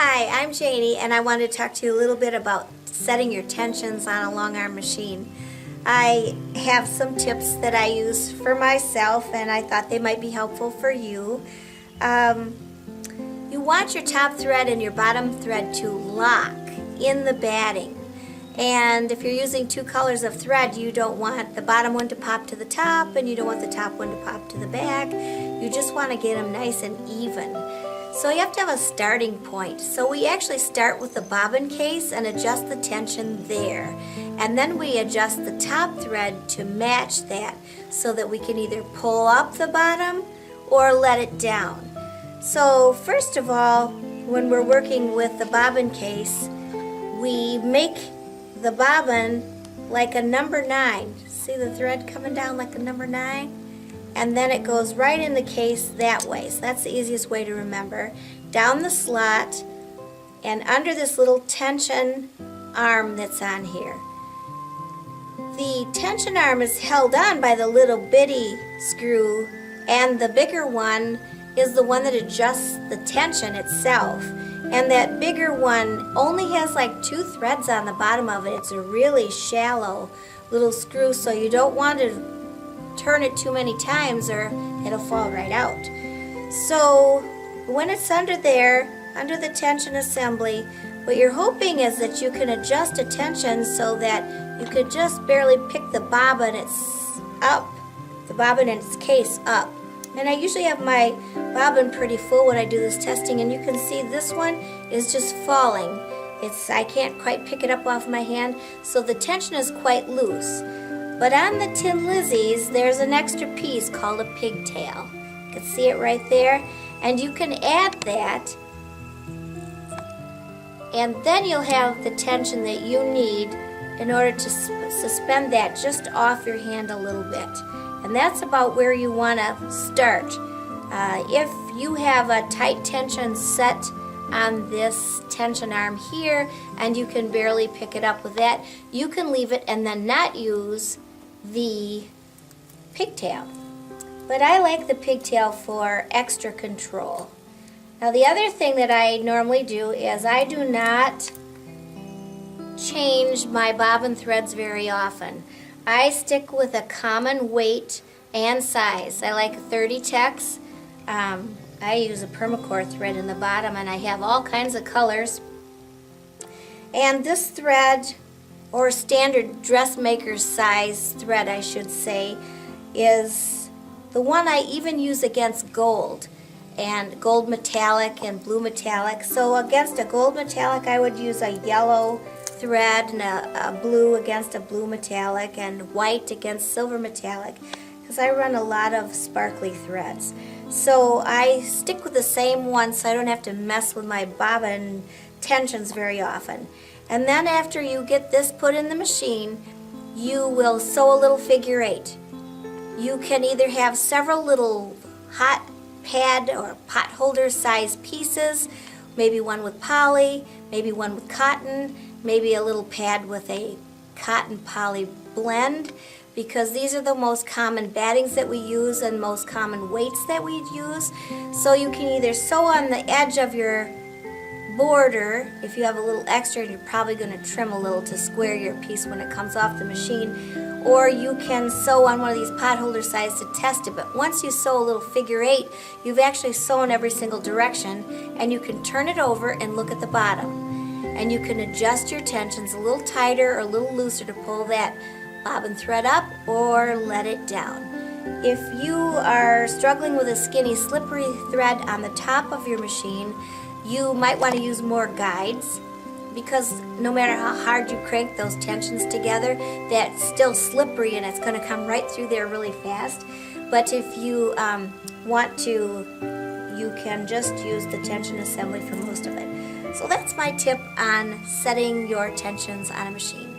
Hi, I'm Janie, and I wanted to talk to you a little bit about setting your tensions on a long arm machine. I have some tips that I use for myself, and I thought they might be helpful for you. You want your top thread and your bottom thread to lock in the batting. And if you're using two colors of thread, you don't want the bottom one to pop to the top, and you don't want the top one to pop to the back. You just want to get them nice and even. So you have to have a starting point. So we actually start with the bobbin case and adjust the tension there. And then we adjust the top thread to match that so that we can either pull up the bottom or let it down. So first of all, when we're working with the bobbin case, we make the bobbin like a number 9. See the thread coming down like a number 9? And then it goes right in the case that way. So that's the easiest way to remember. Down the slot and under this little tension arm that's on here. The tension arm is held on by the little bitty screw, and the bigger one is the one that adjusts the tension itself. And that bigger one only has like 2 threads on the bottom of it. It's a really shallow little screw, so you don't want to turn it too many times or it'll fall right out. So when it's under there, under the tension assembly, what you're hoping is that you can adjust the tension so that you could just barely pick the bobbin and its case up. And I usually have my bobbin pretty full when I do this testing, and you can see this one is just falling. I can't quite pick it up off my hand, so the tension is quite loose. But on the Tin Lizzies, there's an extra piece called a pigtail. You can see it right there. And you can add that, and then you'll have the tension that you need in order to suspend that just off your hand a little bit. And that's about where you want to start. If you have a tight tension set on this tension arm here and you can barely pick it up with that, you can leave it and then not use the pigtail. But I like the pigtail for extra control. Now the other thing that I normally do is I do not change my bobbin threads very often. I stick with a common weight and size. I like 30 Tex. I use a permacore thread in the bottom, and I have all kinds of colors. And this thread, or standard dressmaker's size thread I should say, is the one I even use against gold, and gold metallic and blue metallic. So against a gold metallic I would use a yellow thread, and a blue against a blue metallic, and white against silver metallic, because I run a lot of sparkly threads. So I stick with the same one so I don't have to mess with my bobbin tensions very often. And then after you get this put in the machine, you will sew a little figure 8. You can either have several little hot pad or pot holder size pieces, maybe one with poly, maybe one with cotton, maybe a little pad with a cotton poly blend, because these are the most common battings that we use and most common weights that we use. So you can either sew on the edge of your border if you have a little extra, and you're probably going to trim a little to square your piece when it comes off the machine, or you can sew on one of these pot holder size to test it. But once you sew a little figure 8, you've actually sewn every single direction, and you can turn it over and look at the bottom, and you can adjust your tensions a little tighter or a little looser to pull that bobbin thread up or let it down. If you are struggling with a skinny slippery thread on the top of your machine, you might want to use more guides, because no matter how hard you crank those tensions together, that's still slippery and it's going to come right through there really fast. But if you want to, you can just use the tension assembly for most of it. So that's my tip on setting your tensions on a machine.